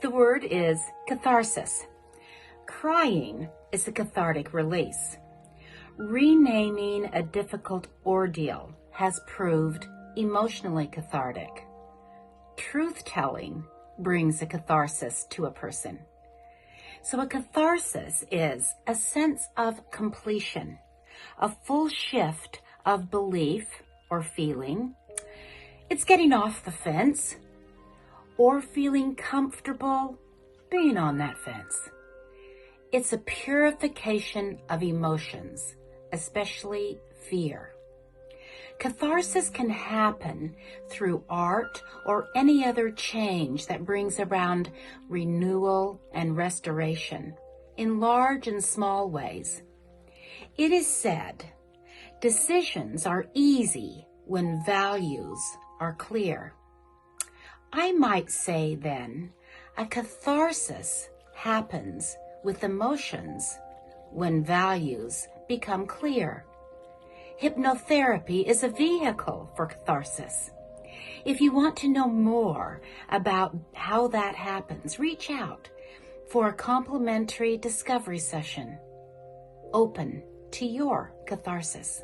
The word is catharsis. Crying is a cathartic release. Renaming a difficult ordeal has proved emotionally cathartic. Truth-telling brings a catharsis to a person. So a catharsis is a sense of completion, a full shift of belief or feeling. It's getting off the fence or feeling comfortable being on that fence. It's a purification of emotions, especially fear. Catharsis can happen through art or any other change that brings around renewal and restoration in large and small ways. It is said, decisions are easy when values are clear. I might say then, a catharsis happens with emotions when values become clear. Hypnotherapy is a vehicle for catharsis. If you want to know more about how that happens, reach out for a complementary discovery session open to your catharsis.